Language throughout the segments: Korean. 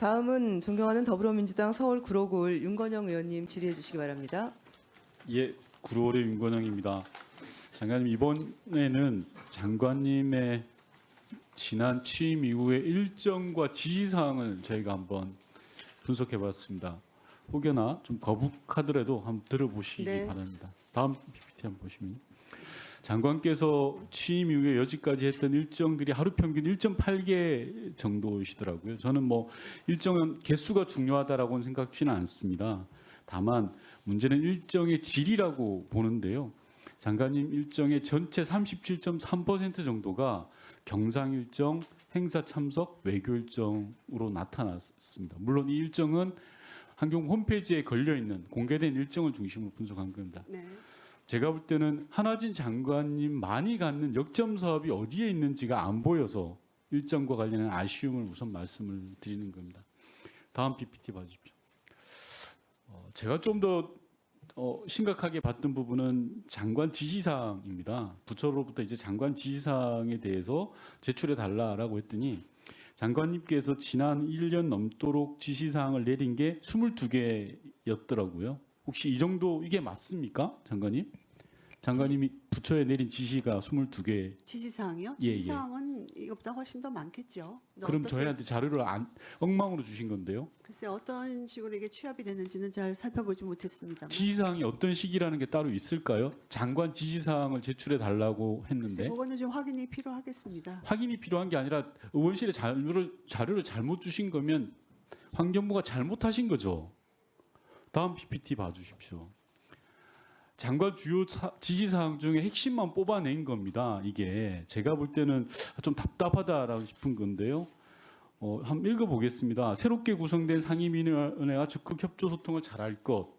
다음은 존경하는 더불어민주당 서울 구로구을 윤건영 의원님 질의해 주시기 바랍니다. 예, 구로울의 윤건영입니다. 장관님, 이번에는 장관님의 지난 취임 이후의 일정과 지시사항을 저희가 한번 분석해봤습니다. 혹여나 좀 거북하더라도 한번 들어보시기 네. 바랍니다. 다음 PPT 한번 보시면 장관께서 취임 이후에 여지까지 했던 일정들이 하루 평균 1.8개 정도이시더라고요. 저는 뭐 일정은 개수가 중요하다라고는 생각지는 않습니다. 다만 문제는 일정의 질이라고 보는데요. 장관님 일정의 전체 37.3% 정도가 경상 일정, 행사 참석, 외교 일정으로 나타났습니다. 물론 이 일정은 환경 홈페이지에 걸려있는 공개된 일정을 중심으로 분석한 겁니다. 네. 제가 볼 때는 한화진 장관님 많이 갖는 역점 사업이 어디에 있는지가 안 보여서 일정과 관련한 아쉬움을 우선 말씀을 드리는 겁니다. 다음 PPT 봐주십시오. 제가 좀 더 심각하게 봤던 부분은 장관 지시사항입니다. 부처로부터 이제 장관 지시사항에 대해서 제출해 달라라고 했더니 장관님께서 지난 1년 넘도록 지시사항을 내린 게 22개였더라고요. 혹시 이 정도 이게 맞습니까, 장관님? 장관님이 부처에 내린 지시가 22개. 지시사항이요? 예, 예. 지시사항은 이것보다 훨씬 더 많겠죠. 그럼 어떻게- 저희한테 자료를 엉망으로 주신 건데요. 글쎄 어떤 식으로 이게 취합이 됐는지는 잘 살펴보지 못했습니다. 지시사항이 어떤 시기라는 게 따로 있을까요? 장관 지시사항을 제출해 달라고 글쎄 했는데 그거는 좀 확인이 필요하겠습니다. 확인이 필요한 게 아니라 의원실에 자료를 잘못 주신 거면 환경부가 잘못하신 거죠. 다음 PPT 봐주십시오. 장관 주요 지시사항 중에 핵심만 뽑아낸 겁니다. 이게 제가 볼 때는 좀 답답하다라고 싶은 건데요. 한번 읽어보겠습니다. 새롭게 구성된 상임위원회가 적극 협조 소통을 잘할 것,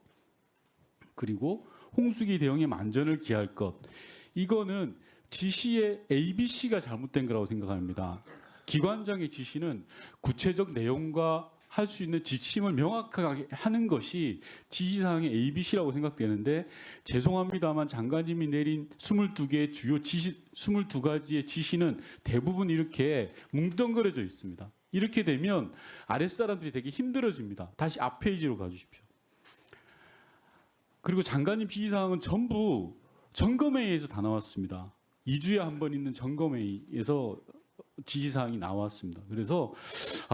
그리고 홍수기 대응에 만전을 기할 것. 이거는 지시의 ABC가 잘못된 거라고 생각합니다. 기관장의 지시는 구체적 내용과 할 수 있는 지침을 명확하게 하는 것이 지시사항의 ABC라고 생각되는데, 죄송합니다만 장관님이 내린 22개의 주요 지시, 22가지의 지시는 대부분 이렇게 뭉뚱그려져 있습니다. 이렇게 되면 아랫사람들이 되게 힘들어집니다. 다시 앞 페이지로 가주십시오. 그리고 장관님 지시사항은 전부 점검회의에서 다 나왔습니다. 2주에 한 번 있는 점검회의에서 지시사항이 나왔습니다. 그래서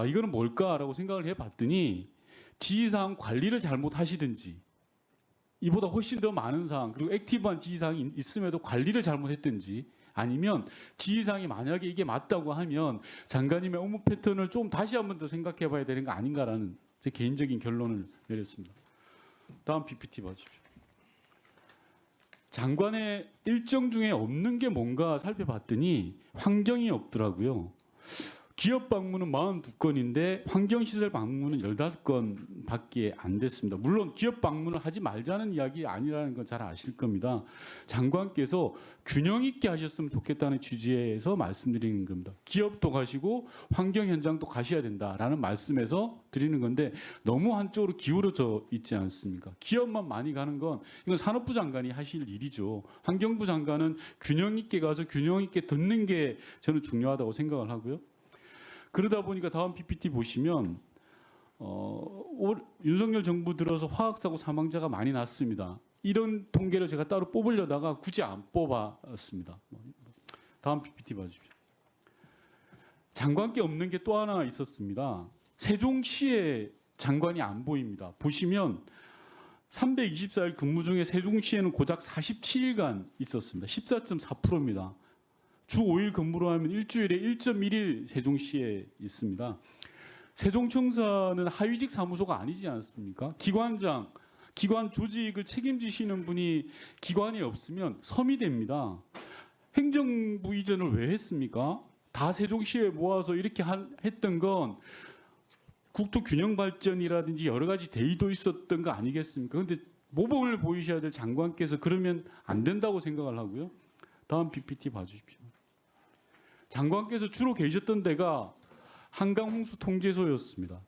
이거는 뭘까라고 생각을 해봤더니 지시사항 관리를 잘못하시든지, 이보다 훨씬 더 많은 사항, 그리고 액티브한 지시사항이 있음에도 관리를 잘못했든지, 아니면 지시사항이 만약에 이게 맞다고 하면 장관님의 업무 패턴을 좀 다시 한 번 더 생각해 봐야 되는 거 아닌가라는 제 개인적인 결론을 내렸습니다. 다음 PPT 봐주십시오. 장관의 일정 중에 없는 게 뭔가 살펴봤더니 환경이 없더라고요. 기업 방문은 42건인데 환경시설 방문은 15건 밖에 안 됐습니다. 물론 기업 방문을 하지 말자는 이야기 아니라는 건 잘 아실 겁니다. 장관께서 균형 있게 하셨으면 좋겠다는 취지에서 말씀드리는 겁니다. 기업도 가시고 환경 현장도 가셔야 된다라는 말씀에서 드리는 건데, 너무 한쪽으로 기울어져 있지 않습니까? 기업만 많이 가는 건 이건 산업부 장관이 하실 일이죠. 환경부 장관은 균형 있게 가서 균형 있게 듣는 게 저는 중요하다고 생각을 하고요. 그러다 보니까 다음 PPT 보시면 윤석열 정부 들어서 화학사고 사망자가 많이 났습니다. 이런 통계를 제가 따로 뽑으려다가 굳이 안 뽑았습니다. 다음 PPT 봐주십시오. 장관께 없는 게 또 하나 있었습니다. 세종시에 장관이 안 보입니다. 보시면 324일 근무 중에 세종시에는 고작 47일간 있었습니다. 14.4%입니다. 주 5일 근무로 하면 일주일에 1.1일 세종시에 있습니다. 세종청사는 하위직 사무소가 아니지 않습니까? 기관장, 기관 조직을 책임지시는 분이 기관이 없으면 섬이 됩니다. 행정부 이전을 왜 했습니까? 다 세종시에 모아서 이렇게 했던 건 국토 균형 발전이라든지 여러 가지 대의도 있었던 거 아니겠습니까? 그런데 모범을 보이셔야 될 장관께서 그러면 안 된다고 생각을 하고요. 다음 PPT 봐주십시오. 장관께서 주로 계셨던 데가 한강홍수 통제소였습니다.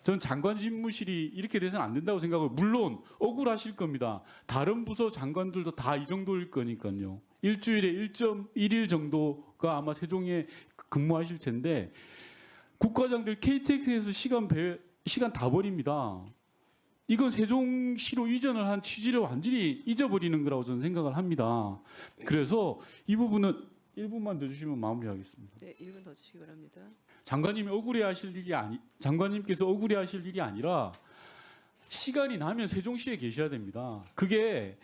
전 장관 집무실이 이렇게 돼서는 안 된다고 생각하고, 물론 억울하실 겁니다. 다른 부서 장관들도 다 이 정도일 거니까요. 일주일에 1.1일 정도가 아마 세종에 근무하실 텐데, 국과장들 KTX에서 시간 다 버립니다. 이건 세종시로 이전을 한 취지를 완전히 잊어버리는 거라고 저는 생각을 합니다. 그래서 이 부분은 1분만 더 주시면 마무리하겠습니다. 네, 1분 더 주시기 바랍니다. 장관님께서 억울해하실 일이 아니라 시간이 나면 세종시에 계셔야 됩니다. 그게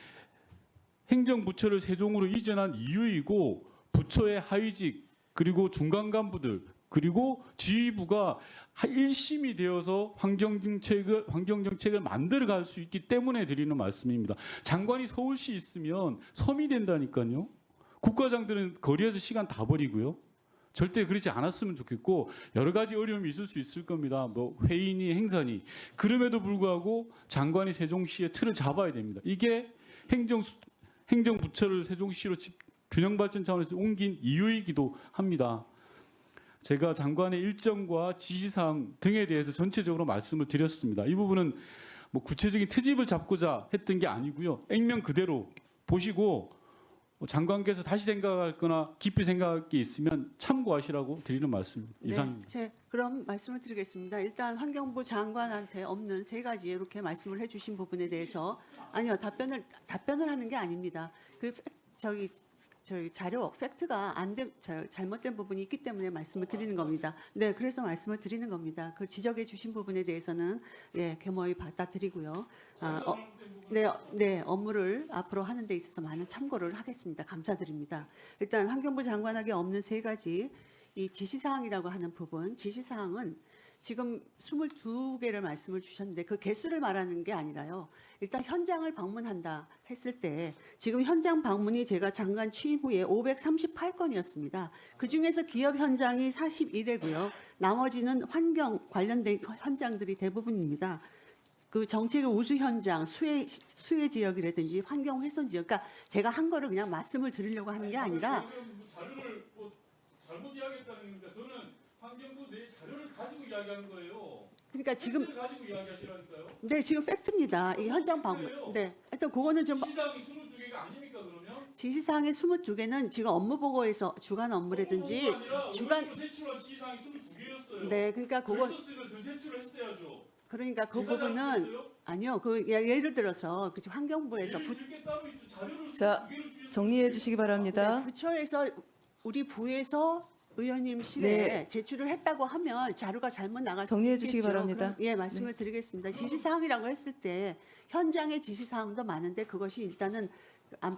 행정부처를 세종으로 이전한 이유이고 부처의 하위직 그리고 중간 간부들 그리고 지휘부가 일심이 되어서 환경정책을 만들어갈 수 있기 때문에 드리는 말씀입니다. 장관이 서울시 있으면 섬이 된다니까요. 국과장들은 거리에서 시간 다 버리고요. 절대 그렇지 않았으면 좋겠고 여러 가지 어려움이 있을 수 있을 겁니다. 뭐 회의니 행사니. 그럼에도 불구하고 장관이 세종시의 틀을 잡아야 됩니다. 이게 행정부처를 세종시로 균형발전 차원에서 옮긴 이유이기도 합니다. 제가 장관의 일정과 지시사항 등에 대해서 전체적으로 말씀을 드렸습니다. 이 부분은 뭐 구체적인 트집을 잡고자 했던 게 아니고요. 액면 그대로 보시고 장관께서 다시 생각할 거나 깊이 생각할 게 있으면 참고하시라고 드리는 말씀입니다. 이상입니다. 네, 그럼 말씀을 드리겠습니다. 일단 환경부 장관한테 없는 3가지 이렇게 말씀을 해주신 부분에 대해서 아니요 답변을 하는 게 아닙니다. 저희 자료 팩트가 잘못된 부분이 있기 때문에 말씀을 드리는 겁니다. 네, 그래서 말씀을 드리는 겁니다. 그 지적해 주신 부분에 대해서는 겸허히 받아들이고요. 네, 업무를 앞으로 하는 데 있어서 많은 참고를 하겠습니다. 감사드립니다. 일단 환경부 장관에게 없는 3가지 이 지시사항이라고 하는 부분, 지시사항은 지금 22개를 말씀을 주셨는데 그 개수를 말하는 게 아니라요. 일단 현장을 방문한다 했을 때 지금 현장 방문이 제가 장관 취임 후에 538건이었습니다. 그중에서 기업 현장이 41회고요. 나머지는 환경 관련된 현장들이 대부분입니다. 그 정책의 우수 현장, 수해 지역이라든지 환경 훼손 지역, 그러니까 제가 한 거를 그냥 말씀을 드리려고 하는 게 아니라 자료를 잘못 이야기했다는 게 저는 환경부 내 자료를 가지고 이야기하는 거예요. 그러니까 지금 가지고 이야기하시라니까요. 네, 지금 팩트입니다. 이 현장 방문. 네, 하여튼 그거는 좀 지시사항이 22개가 아닙니까 그러면? 지시사항의 22개는 지금 업무 보고에서 주간 업무라든지 주간 제출한 지시사항이 22개였어요. 네, 그러니까 그거 있었으면 더 제출했어야죠. 그러니까 그 제가 부분은 잘못했어요? 아니요. 그 예를 들어서 그 환경부에서 줄게 따로 있죠. 자료를 자, 22개를 주셨어요. 정리해 주시기 바랍니다. 부처에서 우리 부에서 의원님실에 제출을 했다고 하면 자료가 잘못 나갈 수 정리해 주시기 있겠죠. 바랍니다. 그럼, 말씀을 드리겠습니다. 지시사항이라고 했을 때 현장의 지시사항도 많은데 그것이 일단은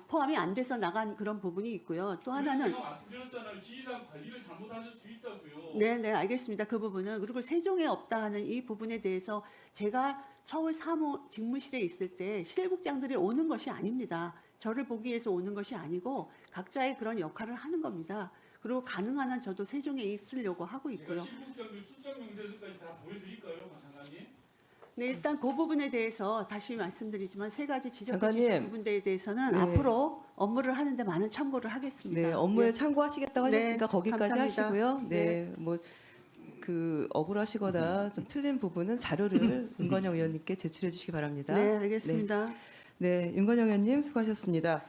포함이 안 돼서 나간 그런 부분이 있고요. 또 하나는 제가 말씀드렸잖아요. 지시사항 관리를 잘못하실 수 있다고요. 네, 알겠습니다. 그 부분은 그리고 세종에 없다 하는 이 부분에 대해서 제가 서울 사무 직무실에 있을 때 실국장들이 오는 것이 아닙니다. 저를 보기 위해서 오는 것이 아니고 각자의 그런 역할을 하는 겁니다. 그리고 가능한 한 저도 세종에 있으려고 하고 있고요. 제가 실국장들 출장 명세서까지 다 보여드릴까요, 장관님? 네, 일단 그 부분에 대해서 다시 말씀드리지만 3가지 지적해 장관님. 주신 부분에 대해서는 네. 앞으로 업무를 하는데 많은 참고를 하겠습니다. 네, 업무에 참고하시겠다고 네, 하셨으니까 거기까지 감사합니다. 하시고요. 네. 네, 뭐 그 억울하시거나 좀 틀린 부분은 자료를 윤건영 의원님께 제출해 주시기 바랍니다. 네, 알겠습니다. 네, 윤건영 의원님 수고하셨습니다.